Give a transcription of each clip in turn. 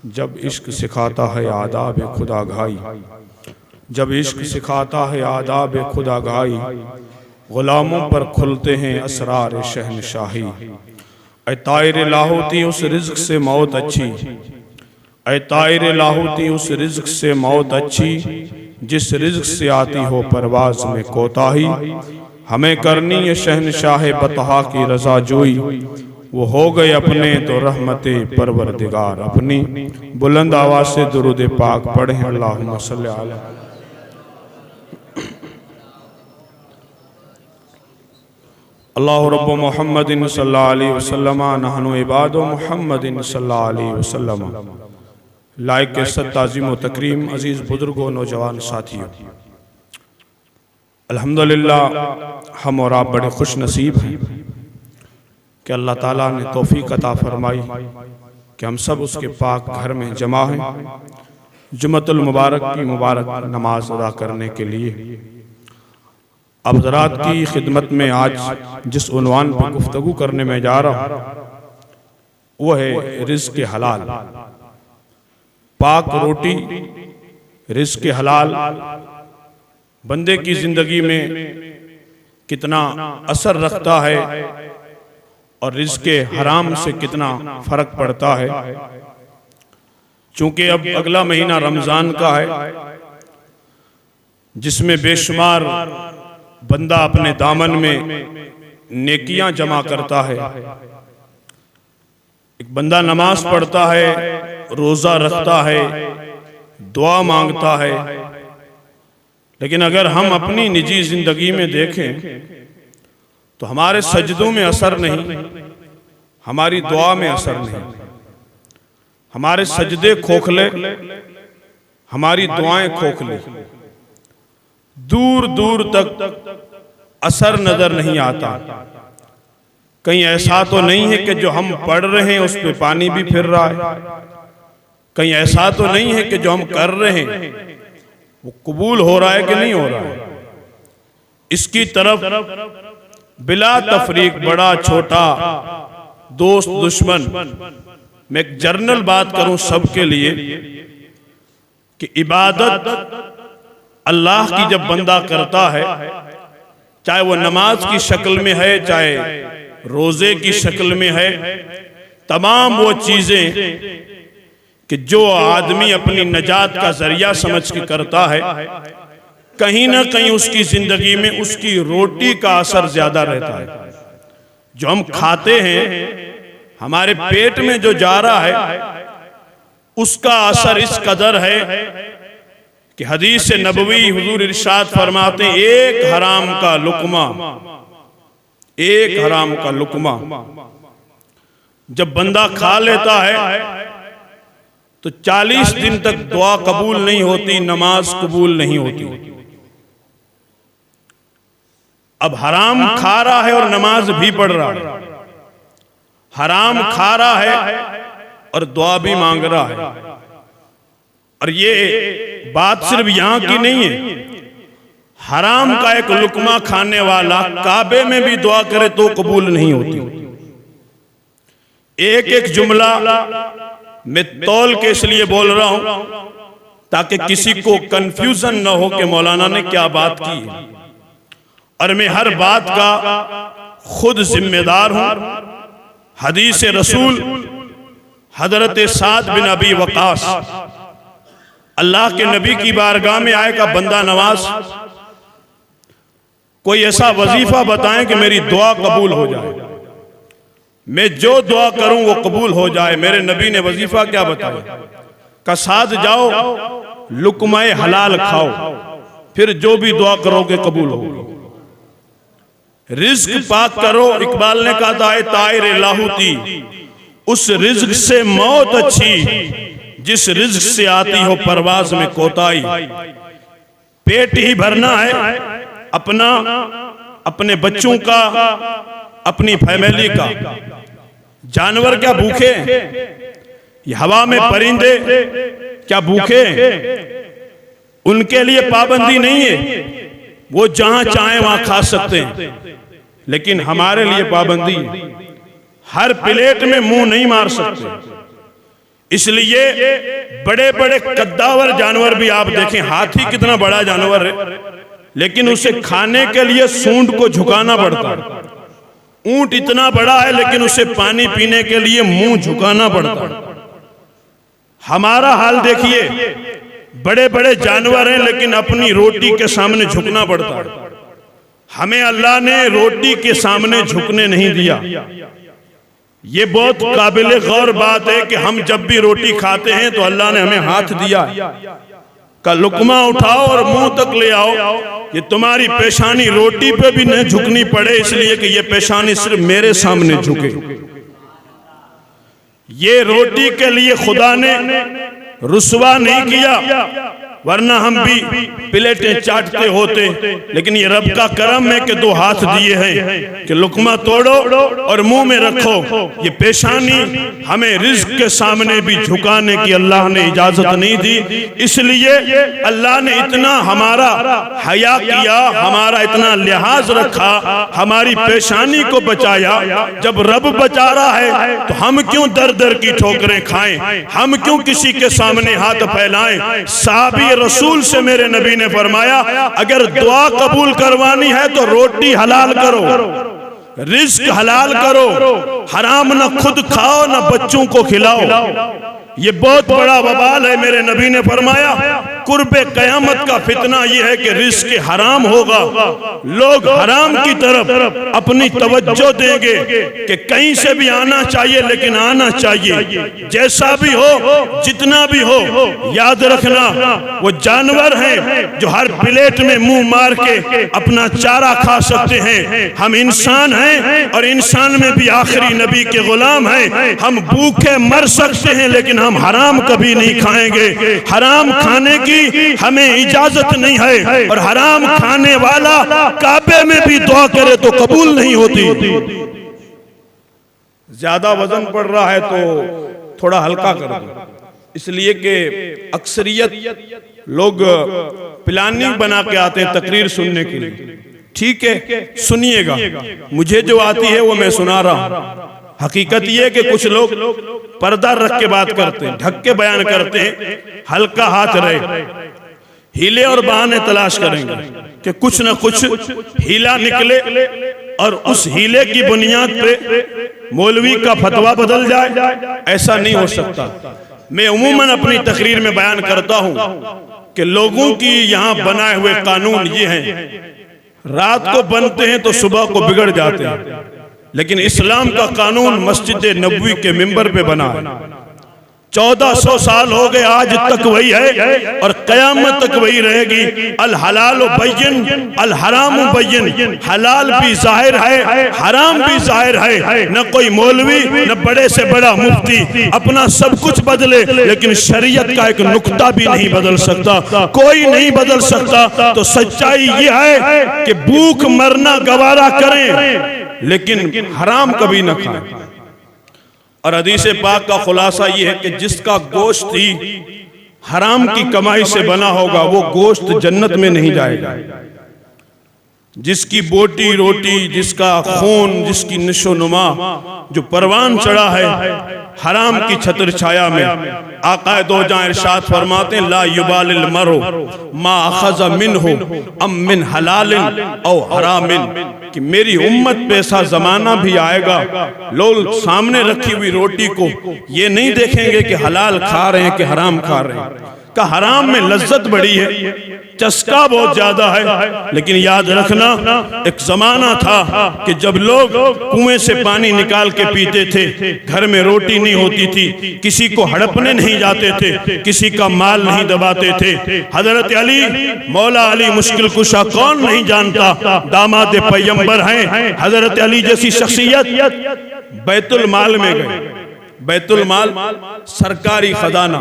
जब इश्क सिखाता है आदाब खुदा घाई, जब इश्क सिखाता है आदाब खुदा घाई, गुलामों पर खुलते हैं असरार शहनशाही। ऐ तायर लाहौती उस रिज़्क़ से मौत अच्छी, ऐ तायर लाहौती उस रिज़्क़ से मौत अच्छी, जिस रिज़्क़ से आती हो परवाज़ में कोताही। हमें करनी है शहनशाह बतहा की रज़ा जोई, वो हो गए अपने तो रहमते परवरदिगार अपनी। बुलंद आवाज़ से दुरूद पाक पढ़ें अल्लाहुम्मा सल्ली अला। अल्लाहु रब्बु मुहम्मदिन सल्लल्लाहु अलैहि वसल्लम नहनु इबादु मुहम्मदिन सल्लल्लाहु अलैहि वसल्लम। लायक के सद ताज़ीम व तकरीम अज़ीज़ बुजुर्गों नौजवान साथियों, अल्हम्दुलिल्लाह हम और आप बड़े खुश नसीब हैं कि अल्लाह ताला ने तौफीक अता फरमाई कि हम सब उसके पाक घर में जमा हैं जुम्मतुल मुबारक की मुबारक नमाज अदा करने के लिए। अब ज़रात की खिदमत में आज जिस उन्वान पर गुफ्तगू करने में जा रहा हूँ वो है रिज़्क़ हलाल। पाक रोटी रिज़्क़ हलाल बंदे की ज़िंदगी में कितना असर रखता है और रिज़्क़ हराम से कितना फ़र्क पड़ता है। चूँकि अब अगला महीना रमज़ान का है जिसमें बेशुमार बंदा अपने दामन में नेकियां जमा करता है। एक बंदा नमाज पढ़ता है, रोज़ा रखता है, दुआ मांगता है, लेकिन अगर हम अपनी निजी ज़िंदगी में देखें तो हमारे सजदों में असर नहीं, हमारी दुआ में असर नहीं। हमारे सजदे खोखले, हमारी दुआएं खोखली, दूर दूर तक असर नजर नहीं आता। कहीं ऐसा तो नहीं है कि जो हम पढ़ रहे हैं उस पे पानी भी फिर रहा है, कहीं ऐसा तो नहीं है कि जो हम कर रहे हैं वो कबूल हो रहा है कि नहीं हो रहा है। इसकी तरफ बिला तफरीक बड़ा छोटा दोस्त दुश्मन, मैं एक जर्नल बात करूं सबके लिए कि इबादत अल्लाह की जब बंदा करता है, चाहे वो नमाज की शक्ल में है, चाहे रोजे की शक्ल में है, तमाम वो चीजें कि जो आदमी अपनी नजात का जरिया समझ के करता है, कहीं ना कहीं उसकी जिंदगी में उसकी रोटी का असर ज्यादा रहता है। जो हम खाते हैं, हमारे पेट में जो जा रहा है उसका असर इस कदर है कि हदीस से नबवी हुजूर इरशाद फरमाते हैं, एक हराम का लुकमा, एक हराम का लुकमा जब बंदा खा लेता है तो 40 दिन तक दुआ कबूल नहीं होती, नमाज कबूल नहीं होती। अब हराम खा रहा है और नमाज भी पढ़ रहा है, हराम खा रहा है और दुआ भी मांग रहा है। और ये बात सिर्फ यहां की नहीं है, हराम का एक लुकमा खाने वाला काबे में भी दुआ करे तो कबूल नहीं होती। एक एक जुमला मैं तौल के इसलिए बोल रहा हूं ताकि किसी को कंफ्यूजन न हो कि मौलाना ने क्या बात की है, और मैं हर बात का खुद जिम्मेदार हूं। हदीस रसूल हजरत साद बिन अबी वकास अल्लाह के नबी की बारगाह में आए का बंदा नवाज, कोई ऐसा वजीफा बताएं कि मेरी दुआ कबूल हो जाए, मैं जो दुआ करूं वो कबूल हो जाए। मेरे नबी ने वजीफा क्या बताया? का साथ जाओ, लुकमाए हलाल खाओ, फिर जो भी दुआ करोगे कबूल होगी। रिज्क पाक करो। इकबाल ने कहा था, तायर लाहौती उस रिज्क से मौत अच्छी, जिस रिज्क से आती हो परवाज में कोताही। पेट ही भरना है अपना, अपने बच्चों का, अपनी फैमिली का। जानवर क्या भूखे? ये हवा में परिंदे क्या भूखे? उनके लिए पाबंदी नहीं है, वो जहां चाहे वहां खा सकते हैं, लेकिन हमारे लिए पाबंदी है। हर प्लेट में मुंह नहीं मार सकते, इसलिए बड़े बड़े कद्दावर जानवर भी आप देखें, हाथी कितना बड़ा जानवर है, लेकिन उसे खाने के लिए सूंड को झुकाना पड़ता है। ऊंट इतना बड़ा है लेकिन उसे पानी पीने के लिए मुंह झुकाना पड़ता है। हमारा हाल देखिए, बड़े बड़े जानवर हैं लेकिन अपनी रोटी के सामने झुकना पड़ता है। हमें अल्लाह ने रोटी के सामने झुकने नहीं दिया। ये बहुत काबिले गौर बात है कि हम जब भी रोटी खाते हैं तो अल्लाह ने हमें हाथ दिया का लुकमा उठाओ और मुंह तक ले आओ, ये तुम्हारी पेशानी रोटी पे भी न झुकनी पड़े, इसलिए कि ये पेशानी सिर्फ मेरे सामने झुके। ये रोटी के लिए खुदा ने रुसवा नहीं किया, वरना हम भी प्लेटें चाटते होते, लेकिन ये रब का करम है कि दो हाथ दिए हैं कि लुकमा तोड़ो और मुंह में रखो। ये पेशानी हमें रिज्क के सामने भी झुकाने की अल्लाह ने इजाजत नहीं दी, इसलिए अल्लाह ने इतना हमारा हया किया, हमारा इतना लिहाज रखा, हमारी पेशानी को बचाया। जब रब बचा रहा है तो हम क्यों दर दर की ठोकरें खाएं, हम क्यों किसी के सामने हाथ फैलाएं। साहबी रसूल से मेरे नबी ने फरमाया, अगर दुआ कबूल करवानी है तो रोटी हलाल करो, रिज्क हलाल करो, हराम न खुद खाओ न बच्चों को खिलाओ। ये बहुत बड़ा वबाल है। मेरे नबी ने फरमाया, कुर्बे कयामत का फितना यह है कि रिज्क हराम होगा, लोग हराम की तरफ अपनी तवज्जो देंगे कि कहीं से भी आना चाहिए, लेकिन आना चाहिए जैसा भी हो, जितना भी हो। याद रखना, वो जानवर हैं जो हर प्लेट में मुंह मार के अपना चारा खा सकते हैं। हम इंसान हैं और इंसान में भी आखिरी नबी के गुलाम हैं। हम भूखे मर सकते हैं लेकिन हम हराम कभी नहीं खाएंगे। हराम खाने की हमें इजाजत नहीं है, और हराम खाने वाला काबे में भी दुआ करे तो कबूल नहीं होती। ज्यादा वजन पड़ रहा है तो थोड़ा हल्का कर दो, इसलिए कि अक्सरियत लोग प्लानिंग बना के आते हैं तकरीर सुनने के लिए। ठीक है, सुनिएगा, मुझे जो आती है वो मैं सुना रहा हूं। हकीकत ये कि कुछ लोग पर्दा रख के बात करते हैं, ढक के बयान करते हैं, हल्का हाथ रहे, हीले और बहाने तलाश करेंगे कि कुछ न कुछ हीला निकले और उस हीले की बुनियाद पे मौलवी का फतवा बदल जाए। ऐसा नहीं हो सकता। मैं उमूमन अपनी तकरीर में बयान करता हूं कि लोगों की यहाँ बनाए हुए कानून ये हैं, रात को बनते हैं तो सुबह को बिगड़ जाते हैं, लेकिन इस्लाम का कानून मस्जिद नबवी के मिंबर पे बना है। 1400 साल हो गए, आज तक वही है और कयामत तक वही रहेगी। अल हलाल बैयिन अल हराम बैयिन, हलाल भी जाहिर है, हराम भी जाहिर है। न कोई मौलवी न बड़े से बड़ा मुफ्ती अपना सब कुछ बदले, लेकिन शरीयत का एक नुक्ता भी नहीं बदल सकता, कोई नहीं बदल सकता। तो सच्चाई ये है कि भूख मरना गवारा करें लेकिन हराम कभी न खाएं। और हदीस पाक का खुलासा ये है कि जिसका गोश्त ही हराम की कमाई से बना होगा वो गोश्त जन्नत में नहीं जाएगा। जिसकी बोटी रोटी, जिसका खून, जिसकी निशोनुमा जो परवान चढ़ा है हराम की छत्र छाया में, आका दो जहां इरशाद फरमाते हैं, ला युबालिल मरो मा अखज़ मिन्हु अम मिन हलालिन औ हरामिन, कि मेरी उम्मत पे ऐसा जमाना भी आएगा, लोग सामने रखी हुई रोटी को ये नहीं देखेंगे कि हलाल खा रहे हैं कि हराम खा रहे हैं। का हराम में लज्जत बड़ी है, चस्का बहुत ज्यादा है, लेकिन याद रखना एक जमाना था कि जब लोग कुएं से पानी निकाल के पीते थे, घर में रोटी नहीं होती थी, किसी को हड़पने नहीं जाते थे, किसी का माल नहीं दबाते थे। हजरत अली, मौला अली मुश्किल कुशा कौन नहीं जानता, दामाद पैगंबर हैं। हजरत अली जैसी शख्सियत बैतुल माल में गए। बैतुल माल सरकारी खजाना,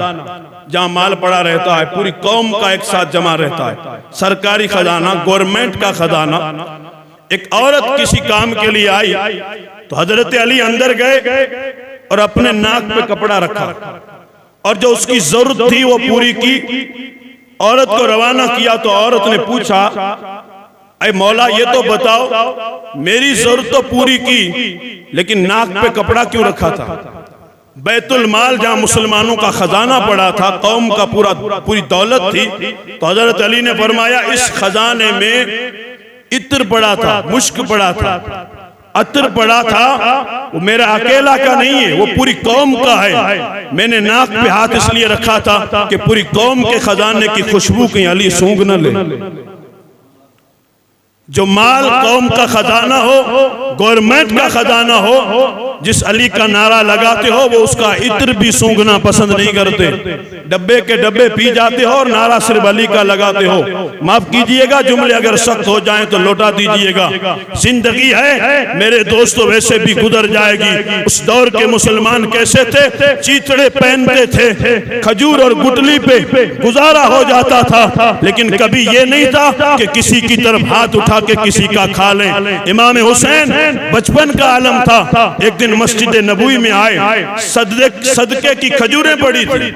जहां माल पड़ा रहता है, पूरी कौम का एक साथ जमा रहता है, सरकारी खजाना, गवर्नमेंट का खजाना। एक औरत किसी काम के लिए आई तो हजरत अली अंदर गए और अपने नाक पे कपड़ा रखा और जो उसकी जरूरत थी वो पूरी की। औरत को रवाना किया तो औरत ने पूछा, अरे मौला ये तो बताओ, मेरी जरूरत तो पूरी की लेकिन नाक पे कपड़ा क्यों रखा था? बैतुल माल जहां मुसलमानों का खजाना पड़ा था, कौम का पूरी दौलत थी, तो हजरत अली ने फरमाया इस खजाने में इत्र पड़ा था, मुश्क पड़ा था, अत्र पड़ा था, वो मेरा अकेला का नहीं है, वो पूरी कौम का है। मैंने नाक पे हाथ इसलिए रखा था कि पूरी कौम के खजाने की खुशबू कहीं अली सूंघ न ले। जो माल कौम का खजाना हो, गवर्नमेंट का खजाना हो, जिस अली का नारा लगाते हो वो उसका इत्र भी सूंघना पसंद नहीं करते। डब्बे के डब्बे पी जाते हो और नारा सिर्फ अली का लगाते हो। माफ कीजिएगा, जुमले अगर सख्त हो जाएं तो लौटा दीजिएगा। जिंदगी है मेरे दोस्तों वैसे भी गुजर जाएगी। उस दौर के मुसलमान कैसे थे? चीथड़े पहनते थे, खजूर और गुटली पे गुजारा हो जाता था, लेकिन कभी ये नहीं था कि किसी की तरफ हाथ उठा के किसी का खा लें। इमाम हुसैन बचपन का आलम था। एक दिन मस्जिद नबवी में आए, सदके की खजूरें पड़ी थी,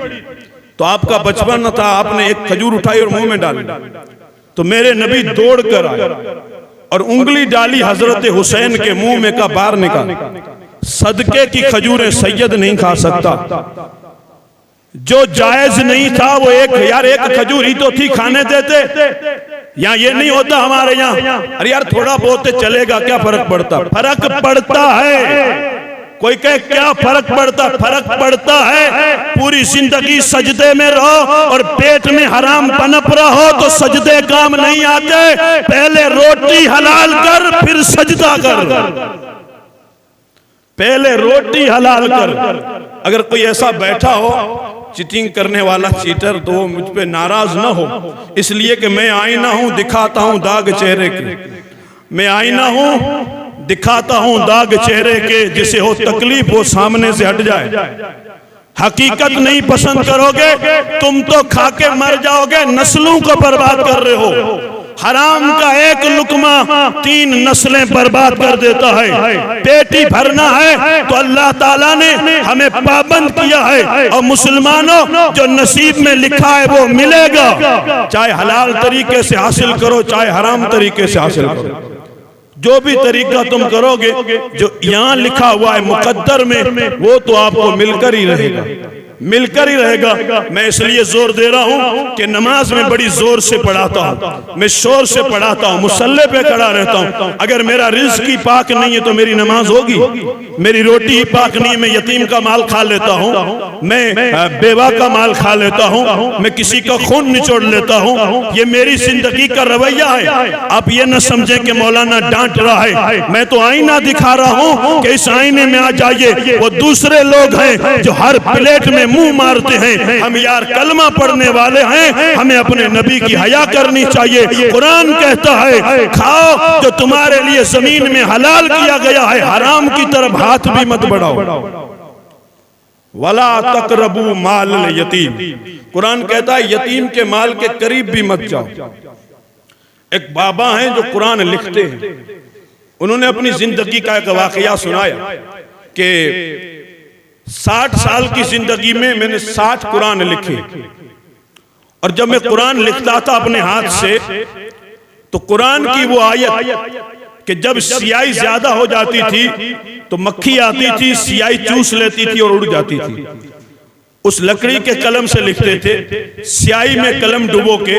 तो आपका बचपन था, आपने एक खजूर उठाई और मुंह में डाली, तो मेरे नबी दौड़ कर आए और उंगली डाली हजरत हुसैन के मुंह में का बाहर निकाल। सदके की खजूरें सैयद नहीं खा सकता, जो जायज नहीं था वो एक खजूर ही तो थी, खाने देते। यहाँ ये नहीं होता हमारे यहाँ, अरे यार थोड़ा बहुत चलेगा, क्या फर्क पड़ता? फर्क पड़ता है। कोई कहे क्या फर्क पड़ता? फर्क पड़ता है। पूरी जिंदगी सजदे में रहो और पेट में हराम पनप रहो तो सजदे काम नहीं आते। पहले रोटी हलाल कर फिर सजदा कर, पहले रोटी हलाल कर। अगर कोई ऐसा बैठा हो चीटिंग करने वाला चीटर, तो वो मुझ पे नाराज ना हो, इसलिए कि मैं आईना हूं, दिखाता हूं दाग चेहरे के। मैं आईना हूं, दिखाता हूं दाग चेहरे के, जिसे हो तकलीफ वो सामने से हट जाए। हकीकत नहीं पसंद करोगे तुम तो खा के मर जाओगे, नस्लों को बर्बाद कर रहे हो। हराम का एक लुकमा 3 नस्लें बर्बाद कर देता है। पेटी भरना है तो अल्लाह ताला ने हमें पाबंद किया है, और मुसलमानों जो नसीब में लिखा है वो मिलेगा, चाहे हलाल तरीके से हासिल करो चाहे हराम तरीके से हासिल करो। जो भी तरीका तुम करोगे, जो यहाँ लिखा हुआ है मुकद्दर में, वो तो आपको मिलकर ही रहेगा, मिलकर ही रहेगा। मैं इसलिए जोर दे रहा हूं कि नमाज में बड़ी जोर से पढ़ाता हूं, मैं शोर से पढ़ाता हूं, मुसल्ले पे खड़ा रहता हूं। अगर मेरा रिज़्क़ ही पाक नहीं है तो मेरी नमाज होगी? मेरी रोटी ही पाक नहीं है, मैं यतीम का माल खा लेता हूं, मैं बेवा का माल खा लेता हूं, मैं किसी का खून निचोड़ लेता हूं, ये मेरी जिंदगी का रवैया है। आप ये न समझें कि मौलाना डांट रहा है, मैं तो आईना दिखा रहा हूं कि इस आईने में आ जाइए। वो दूसरे लोग हैं जो हर प्लेट में मुंह मारते हैं। हम यार कलमा पढ़ने वाले हैं, हमें अपने नबी की हया करनी चाहिए। कुरान कहता है खाओ जो तुम्हारे लिए जमीन में हलाल किया गया है, हराम की तरफ हाथ भी मत बढ़ाओ। वला तकरबू माल यतीम, कुरान कहता है यतीम के माल के करीब भी मत जाओ। एक बाबा हैं जो कुरान लिखते हैं, उन्होंने अपनी जिंदगी का एक वाकया सुनाया कि 60 साल की जिंदगी में मैंने 60 कुरान लिखे, और जब मैं कुरान लिखता था अपने हाथ से तो कुरान की वो आयत कि जब सियाही ज्यादा हो जाती थी तो मक्खी आती थी, सियाही चूस लेती थी और उड़ जाती थी। उस लकड़ी के कलम से लिखते थे, स्याही में कलम डुबो के,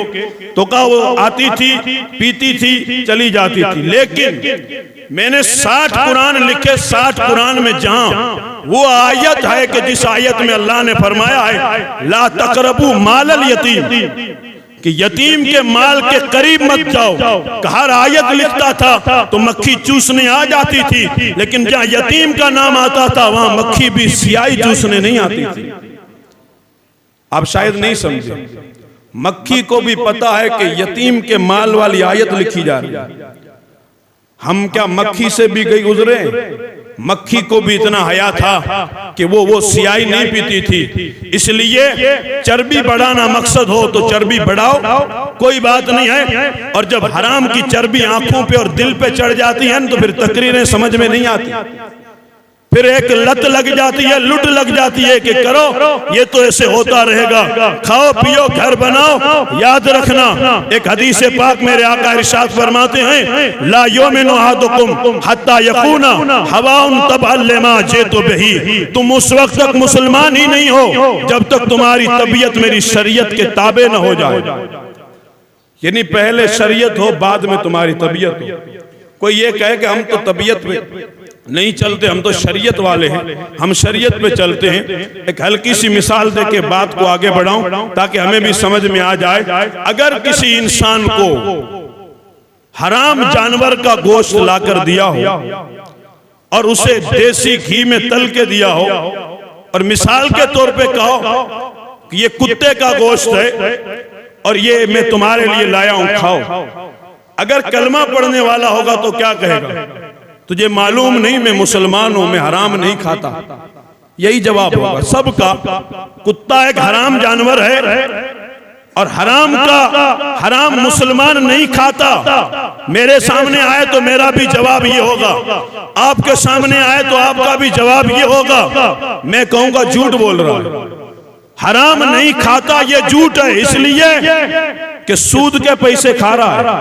तो का वो आती थी, पीती थी, चली जाती थी। लेकिन मैंने 60 कुरान लिखे, 60 कुरान में जहां वो आयत है कि जिस आयत में अल्लाह ने फरमाया है ला तकरबू मालल यतीम, कि यतीम के माल के करीब मत जाओ। हर आयत लिखता था तो मक्खी चूसने आ जाती थी, लेकिन जहां यतीम का नाम आता था वहां मक्खी भी स्याही चूसने नहीं आती थी। आप शायद नहीं समझे, मक्खी को भी पता है कि यतीम के माल वाली आयत लिखी जा रही है। हम क्या मक्खी से भी गई गुजरे? मक्खी को भी इतना हया था कि वो सियाही नहीं पीती थी। इसलिए चर्बी बढ़ाना मकसद हो तो चर्बी बढ़ाओ, कोई बात नहीं है। और जब हराम की चर्बी आंखों पे और दिल पे चढ़ जाती है तो फिर तकरीरें समझ में नहीं आती, फिर एक लत लग जाती है, लुट लग जाती है कि करो, ये तो ऐसे होता रहेगा, खाओ पियो घर बनाओ। याद रखना, एक हदीस पाक मेरे आका इरशाद फरमाते हैं, ला युमिनु अहदुकुम हत्ता यकूना हवाउन तबअल्लमा जितु बिही। तुम उस वक्त तक मुसलमान ही नहीं हो जब तक तुम्हारी तबीयत मेरी शरीयत के ताबे न हो जाए। यानी पहले शरीयत हो, बाद में तुम्हारी तबीयत हो। कोई ये कहे कि हम तो तबीयत पे नहीं चलते, हम तो शरीयत वाले हैं, हम शरीयत पे चलते हैं। एक हल्की सी मिसाल दे के बात को आगे बढ़ाऊं ताकि हमें भी समझ में आ जाए। अगर किसी इंसान को हराम जानवर का गोश्त लाकर दिया हो और उसे देसी घी में तल के दिया हो, और मिसाल के तौर पे कहो कि ये कुत्ते का गोश्त है और ये मैं तुम्हारे लिए लाया हूं, खाओ। अगर कलमा पढ़ने वाला होगा तो क्या कहेगा? तुझे मालूम नहीं मैं मुसलमान हूं, मैं हराम नहीं खाता। यही जवाब होगा सबका। कुत्ता एक हराम जानवर है और हराम मुसलमान नहीं खाता। मेरे सामने आए तो मेरा भी जवाब ये होगा, आपके सामने आए तो आपका भी जवाब ये होगा। मैं कहूंगा झूठ बोल रहा है, हराम नहीं खाता, ये झूठ है। इसलिए कि सूद के पैसे खा रहा है,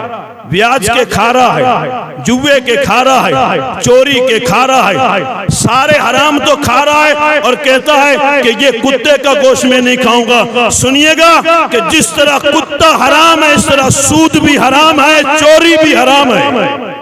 ब्याज के खा रहा है, जुए के खा रहा है, चोरी के खा रहा है, सारे हराम तो खा रहा है और कहता है कि ये कुत्ते का गोश्त मैं नहीं खाऊंगा। सुनिएगा कि जिस तरह कुत्ता हराम है, इस तरह सूद भी हराम है, चोरी भी हराम है।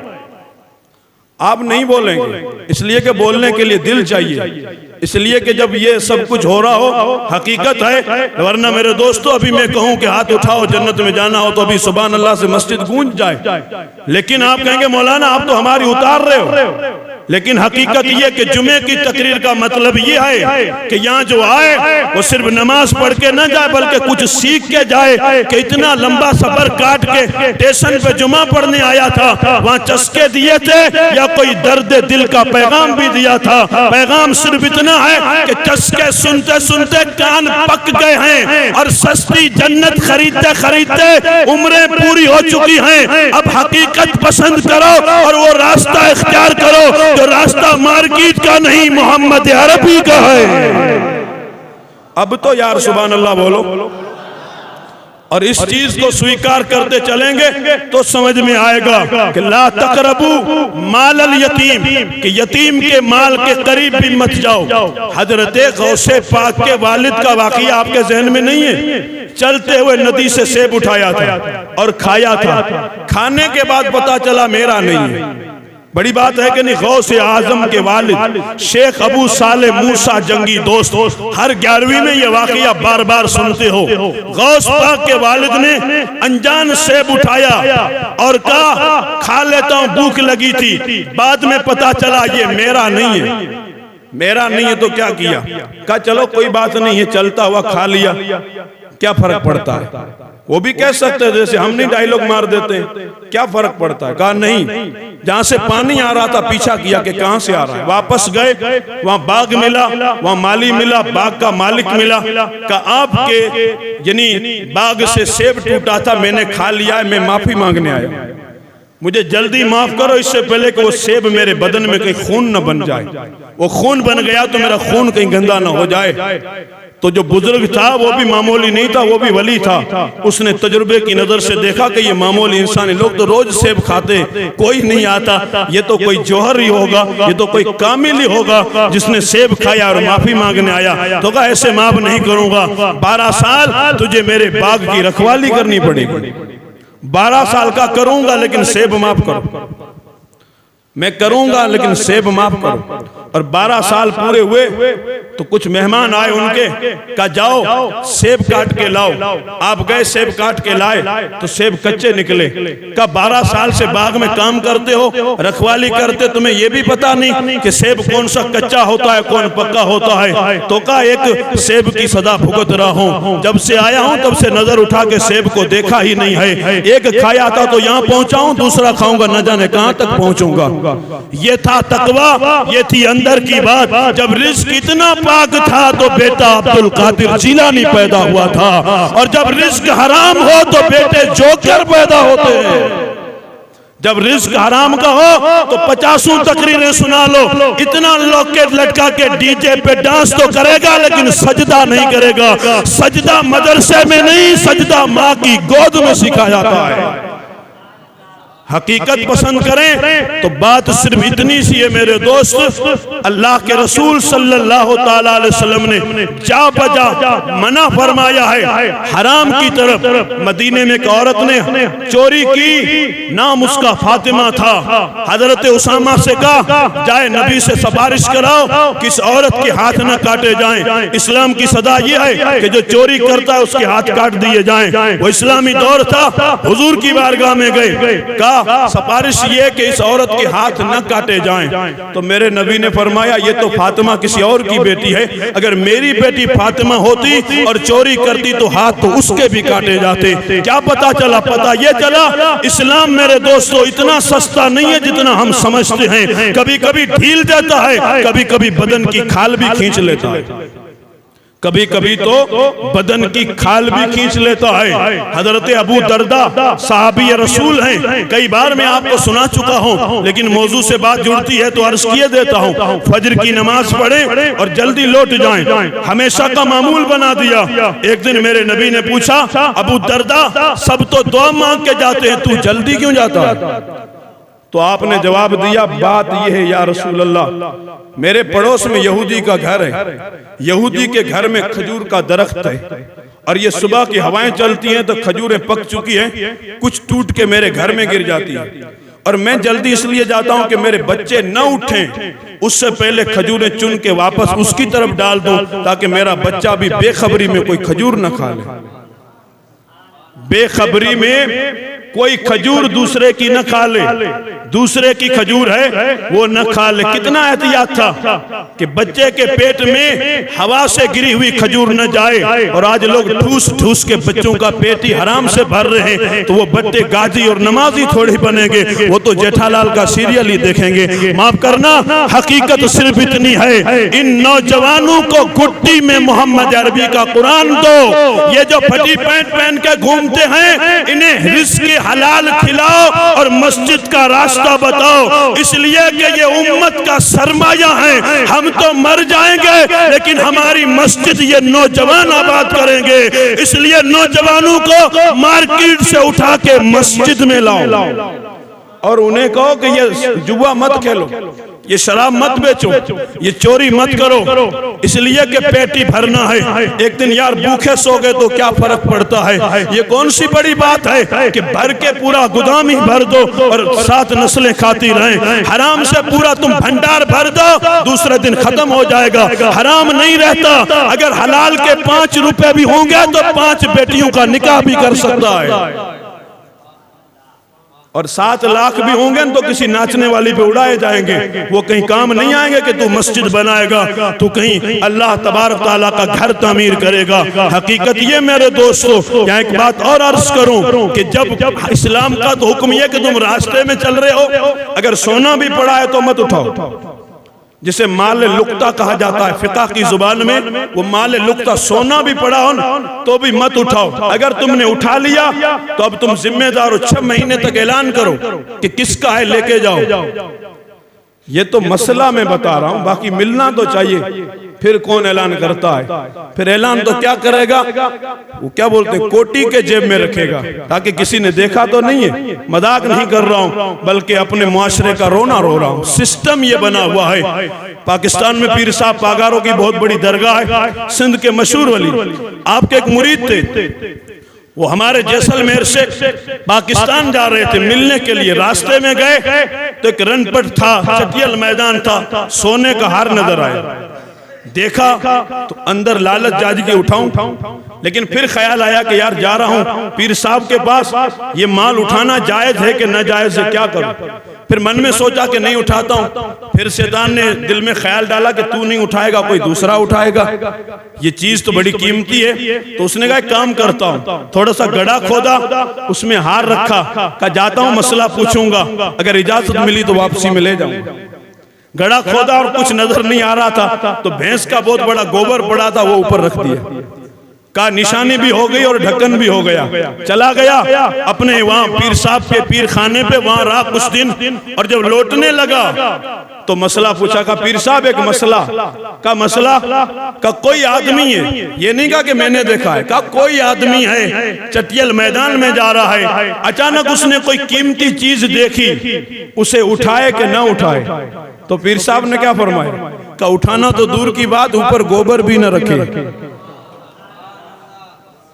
आप नहीं बोलेंगे इसलिए कि बोलने के लिए दिल चाहिए, इसलिए कि जब ये सब कुछ हो रहा हो हकीकत है। वरना मेरे दोस्तों, अभी मैं कहूं कि हाथ उठाओ जन्नत में जाना हो तो अभी सुभान अल्लाह से मस्जिद गूंज जाए। लेकिन आप कहेंगे मौलाना आप तो हमारी उतार रहे हो। लेकिन हकीकत ये कि जुमे की तकरीर का मतलब ये है कि यहाँ जो आए वो सिर्फ नमाज पढ़ के न जाए बल्कि कुछ सीख के जाए। कि इतना लंबा सफर काट के स्टेशन पे जुमा पढ़ने आया था, वहाँ चस्के दिए थे या कोई दर्द दिल का पैगाम भी दिया था? पैगाम सिर्फ इतना है कि चस्के सुनते सुनते कान पक गए हैं और सस्ती जन्नत खरीदते खरीदते उम्रें पूरी हो चुकी हैं। अब हकीकत पसंद करो और वो रास्ता इख्तियार करो जो रास्ता मार्केट का नहीं, मोहम्मद अरबी का है। अब तो यार सुभान अल्लाह बोलो। और इस चीज को स्वीकार करते चलेंगे तो समझ में आएगा कि ला तकरबू माल अल यतीम, कि यतीम के माल के करीब भी मत जाओ। हजरत गौसे पाक के वालिद का वाकया आपके जहन में नहीं है? चलते हुए नदी से सेब उठाया था और खाया था, खाने के बाद पता चला मेरा नहीं है। बड़ी बात है कि नहीं? गौसे आजम के वालिद शेख अबू साले मूसा जंगी दोस्त, हर 11वीं में ये वाकया बार बार सुनते हो। गौस पाक के वालिद ने अनजान सेब उठाया और कहा खा लेता हूं, भूख लगी थी। बाद में पता चला ये मेरा नहीं है। मेरा नहीं है तो क्या किया? कहा चलो कोई बात नहीं है, चलता हुआ खा लिया, क्या फर्क पड़ता है? वो भी कह सकते हैं जैसे हम नहीं डायलॉग मार देते हैं, क्या फर्क पड़ता है? कहा नहीं, जहां से पानी आ रहा था पीछा किया कि कहां से आ रहा है। वापस गए, वहां बाग मिला, वहां माली मिला, बाग का मालिक मिला। कहा आपके यानी बाग से सेब टूटा था, मैंने खा लिया है, मैं माफी मांगने आया, मुझे जल्दी माफ करो इससे पहले कि वो सेब मेरे बदन में कहीं खून न बन जाए। वो खून बन गया तो मेरा खून कहीं गंदा न हो जाए। तो जो बुजुर्ग था वो भी मामूली नहीं था, वो भी वली था। उसने तजुर्बे की नजर से देखा कि ये मामूली इंसान है, लोग तो रोज सेब खाते, कोई नहीं आता, ये तो कोई जौहर ही होगा, ये तो कोई कामिल ही होगा जिसने सेब खाया और माफी मांगने आया। तो कहा ऐसे माफ नहीं करूंगा, 12 साल तुझे मेरे बाग की रखवाली करनी पड़ेगी। 12 साल का करूंगा लेकिन सेब माफ करो, मैं करूंगा लेकिन सेब माफ करो। और 12 साल पूरे हुए तो कुछ मेहमान आए उनके, कहा जाओ सेब काट के लाओ। आप गए सेब काट के लाए तो सेब कच्चे निकले। कहा 12 साल से बाग में काम करते हो, रखवाली करते, तुम्हें यह भी पता नहीं कि सेब कौन सा कच्चा होता है कौन पक्का होता है? तो कहा एक सेब की सजा भुगत रहा हूं, जब से आया हूं तब से नजर उठा के सेब को देखा ही नहीं है। एक खाया था तो यहाँ पहुंचा हूं, दूसरा खाऊंगा न जाने कहां तक पहुंचूंगा। ये था तकवा, ये थी अंदर की बात। जब रिज़्क इतना पाक था तो बेटा अब्दुल कादिर जिलानी पैदा हुआ था, और जब रिज़्क हराम हो तो बेटे जोकर पैदा होते हैं। जब रिस्क हराम का हो तो 50 तकरीरें सुना लो, इतना लॉकेट लटका के डीजे पे डांस तो करेगा लेकिन सजदा नहीं करेगा। सजदा मदरसे में नहीं, सजदा माँ की गोद में सीखा जाता है। हकीकत पसंद करें तो बात सिर्फ इतनी सी है मेरे दोस्त, अल्लाह के रसूल सल्लल्लाहु ताला अलैहि वसल्लम ने जा बजा मना फरमाया है हराम की तरफ। मदीने में एक औरत ने चोरी की, नाम उसका फातिमा था। हजरत उसामा से कहा जाए नबी से सिफारिश कराओ किस औरत के हाथ न काटे जाएं। इस्लाम की सदा यह है कि जो चोरी करता है उसके हाथ काट दिए जाएं। वो इस्लामी दौर था, हुजूर की बारगाह में गए, सिफारिश ये कि इस औरत के हाथ न काटे जाएं। तो मेरे नबी ने फरमाया ये तो फातिमा किसी और की बेटी है, अगर मेरी बेटी फातिमा होती और चोरी करती तो हाथ तो उसके भी काटे जाते। क्या पता चला? पता ये चला इस्लाम मेरे दोस्तों इतना सस्ता नहीं है जितना हम समझते हैं। कभी कभी ढील देता है, कभी कभी बदन की खाल भी खींच लेता है, कभी कभी तो बदन की खाल भी खींच लेता है। हजरत अबू दरदा साहबी रसूल हैं, कई बार मैं आपको सुना चुका हूं, लेकिन मौजू से बात जुड़ती है तो अर्ज किए देता हूं। फजर की नमाज पढ़े और जल्दी लौट जाएं, हमेशा का मामूल बना दिया। एक दिन मेरे नबी ने पूछा अबू दरदा सब तो दुआ मांग के जाते हैं, तू जल्दी क्यों जाता है? तो आपने जवाब दिया बात यह है या रसूल अल्लाह, मेरे पड़ोस में यहूदी का घर है, यहूदी के घर में खजूर का दरख्त है और ये सुबह की हवाएं चलती हैं तो खजूरें पक चुकी हैं, कुछ टूट के मेरे घर में गिर जाती हैं और मैं जल्दी इसलिए जाता हूं कि मेरे बच्चे न उठें, उससे पहले खजूरें चुन के वापस उसकी तरफ डाल दूं ताकि मेरा बच्चा भी बेखबरी में कोई खजूर न खा ले। बेखबरी में कोई खजूर दूसरे की न खा ले, दूसरे की खजूर है वो न खा ले। कितना एहतियात था कि बच्चे के पेट में हवा से गिरी हुई खजूर न जाए। और आज लोग ठूस ठूस के बच्चों का पेट ही हराम से भर रहे हैं, तो वो बच्चे गाजी और नमाजी थोड़ी बनेंगे, वो तो जेठालाल का सीरियल ही देखेंगे। माफ करना, हकीकत सिर्फ इतनी है, इन नौजवानों को गुट्टी में मोहम्मद अरबी का कुरान दो। ये जो फटी पैंट पहन के घूमते हैं इन्हें रिज़्क़ हलाल खिलाओ और मस्जिद का रास्ता बताओ, इसलिए कि ये उम्मत का सरमाया है। हम तो मर जाएंगे लेकिन हमारी मस्जिद ये नौजवान आबाद करेंगे, इसलिए नौजवानों को मार्केट से उठा के मस्जिद में लाओ और उन्हें कहो कि ये जुआ मत खेलो, ये शराब मत बेचो, ये चोरी मत करो, इसलिए कि पेटी भरना है। एक दिन यार भूखे सो गए तो क्या फर्क पड़ता है? ये कौन सी बड़ी बात है कि भर के पूरा गोदाम ही भर दो और 7 नस्लें खाती रहें। हराम से पूरा तुम भंडार भर दो, दूसरे दिन खत्म हो जाएगा। हराम नहीं रहता। अगर हलाल के 5 रुपए भी होंगे तो 5 बेटियों का निकाह भी कर सकता है और 7 लाख भी होंगे तो किसी नाचने वाली पे उड़ाए जाएंगे, वो कहीं काम नहीं आएंगे कि तू मस्जिद बनाएगा, तू कहीं अल्लाह तबारक ताला का घर तामीर करेगा। हकीकत ये मेरे दोस्तों, यहाँ एक बात और अर्ज करूं कि जब इस्लाम का तो हुक्म ये कि तुम रास्ते में चल रहे हो, अगर सोना भी पड़ा है तो मत उठाओ, जिसे माल लुक्ता कहा जाता है फिक़ह की जुबान में, वो माल लुक्ता सोना भी पड़ा हो तो भी मत उठाओ। अगर तुमने उठा लिया तो अब तुम जिम्मेदार हो, 6 महीने तक ऐलान करो कि किसका है, लेके जाओ। ये तो मसला मैं बता रहा हूं, बाकी मिलना तो चाहिए। फिर कौन ऐलान करता है? फिर ऐलान तो क्या करेगा, वो क्या बोलते हैं, कोटी के जेब में रखेगा ताकि किसी ने देखा तो नहीं है। मजाक नहीं कर रहा हूं, बल्कि अपने मुआशरे का रोना रो रहा हूं। सिस्टम ये बना हुआ है। पाकिस्तान में पीर साहब पागारों की बहुत बड़ी दरगाह है, सिंध के मशहूर वली, आपके एक मुरीद थे, वो हमारे जैसलमेर से पाकिस्तान जा रहे थे मिलने के लिए। रास्ते में गए तो एक रनपट था, चटियल मैदान था, सोने का हार नजर आया। देखा तो अंदर लालच जागी के उठाऊं, लेकिन फिर ख्याल आया कि यार जा रहा हूं पीर साहब के पास, ये माल उठाना जायज है कि न जायज है, क्या करूं? फिर मन में सोचा कि नहीं उठाता हूं। फिर शैतान ने दिल में ख्याल डाला कि तू नहीं उठाएगा, कोई दूसरा उठाएगा, ये चीज तो बड़ी कीमती है। तो उसने कहा काम करता हूं, थोड़ा सा गड्ढा खोदा, उसमें हार रखा, कहा जाता हूं मसला पूछूंगा, अगर इजाजत मिली तो वापसी में ले जाऊंगा। गड्ढा खोदा और कुछ नजर नहीं आ रहा था, तो भैंस का बहुत बड़ा गोबर पड़ा था, वो ऊपर रख दिया। का निशानी भी हो गई और ढक्कन भी हो गया। चला गया अपने वहां पीर साहब के पीर खाने पे, वहां रहा कुछ दिन, और जब लौटने लगा तो मसला पूछा। का पीर साहब एक मसला, का मसला का कोई आदमी है, ये नहीं कहा कि मैंने देखा है, का कोई आदमी है चटियल मैदान में जा रहा है, अचानक उसने कोई कीमती चीज देखी, उसे उठाए कि ना उठाए? तो पीर साहब ने क्या फरमाया? का उठाना तो दूर की बात, ऊपर गोबर भी न रखे।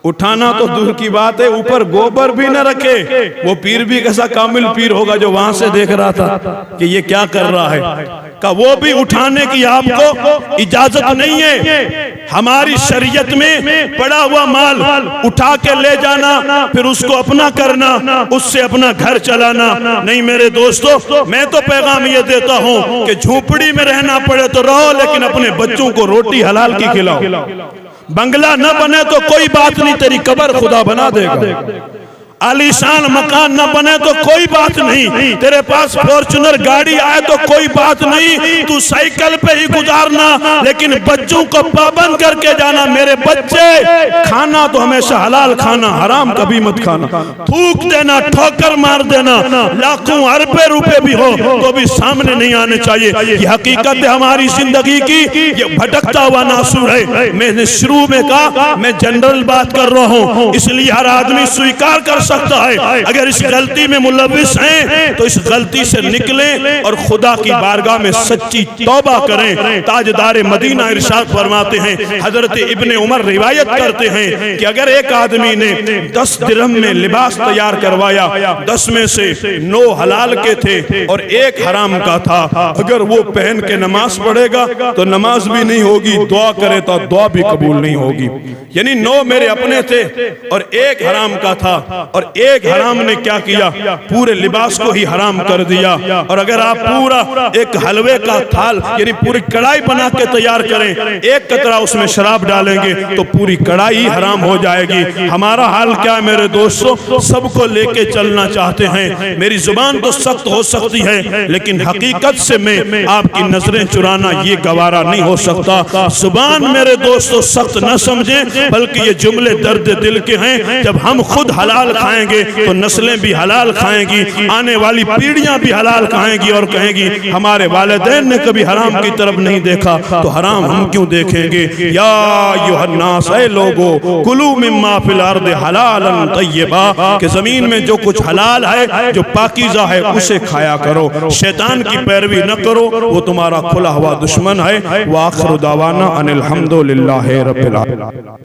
उठाना तो दूर की बात है, ऊपर गोबर भी न रखे। वो पीर भी कैसा कामिल पीर होगा जो वहां से देख रहा था कि ये क्या कर रहा है। का वो भी उठाने की आपको इजाजत नहीं है। हमारी शरीयत में पड़ा हुआ माल उठा के ले जाना, फिर उसको अपना करना, उससे अपना घर चलाना नहीं। मेरे दोस्तों, मैं तो पैगाम ये देता हूँ कि झोपड़ी में रहना पड़े तो रहो, लेकिन अपने बच्चों को रोटी हलाल की खिलाओ। बंगला न बने तो कोई बात नहीं, तेरी कब्र खुदा बना देगा। आलीशान मकान न बने तो कोई बात नहीं, तेरे पास फॉर्च्यूनर गाड़ी आए तो कोई बात नहीं, तू साइकिल पे ही गुजारना, लेकिन बच्चों को पाबंद करके जाना। मेरे बच्चे, खाना तो हमेशा हलाल खाना, हराम कभी मत खाना। थूक देना, ठोकर मार देना, लाखों अरबे रुपए भी हो तो भी सामने नहीं आने चाहिए। ये हकीकत है हमारी जिंदगी की, ये भटकता हुआ नासूर है। मैंने शुरू में कहा मैं जनरल बात कर रहा हूँ, इसलिए हर आदमी स्वीकार कर सकता है। अगर इस गलती में मुलविस हैं तो इस गलती से निकलें और खुदा की बारगाह में सच्ची तौबा करें। ताजदार मदीना इरशाद फरमाते हैं, हजरत इब्ने उमर रिवायत करते हैं कि अगर एक आदमी ने 10 दिरहम में लिबास तैयार करवाया, 10 में से 9 हलाल के थे और 1 हराम का था, अगर वो पहन के नमाज पढ़ेगा तो नमाज भी नहीं होगी, दुआ करे तो दुआ भी कबूल नहीं होगी। यानी 9 मेरे अपने थे और 1 हराम का था, और 1 हराम ने क्या किया, पूरे लिबास को ही हराम कर दिया। और अगर आप पूरा एक हलवे का थाल यानी पूरी कढ़ाई बना के तैयार करें, 1 कतरा उसमें शराब डालेंगे तो पूरी कढ़ाई ही हराम हो जाएगी। हमारा हाल क्या है मेरे दोस्तों? सबको लेके चलना चाहते हैं। मेरी जुबान तो सख्त हो सकती है, लेकिन हकीकत से मैं आपकी नजरें चुराना ये गवारा नहीं हो सकता। जुबान मेरे दोस्तों सख्त न समझें, बल्कि ये जुमले दर्द दिल के हैं। जब हम खुद हलाल खाएंगे तो नस्लें भी हलाल खाएंगी, आने वाली पीढ़ियां भी हलाल खाएंगी और कहेंगी हमारे वालिदैन ने कभी हराम की तरफ नहीं देखा तो हराम हम क्यों देखेंगे। या अय्युहन्नास, ऐ लोगो, कुलू मिम्मा फिल अर्दि हलालन तय्यबा, कि जमीन में जो कुछ हलाल है, जो पाकीज़ा है, उसे खाया करो। शैतान की पैरवी न करो, वो तुम्हारा खुला हुआ दुश्मन है। व आखिरु दावाना अनिल हम्दुलिल्लाहि रब्बिल आलमीन।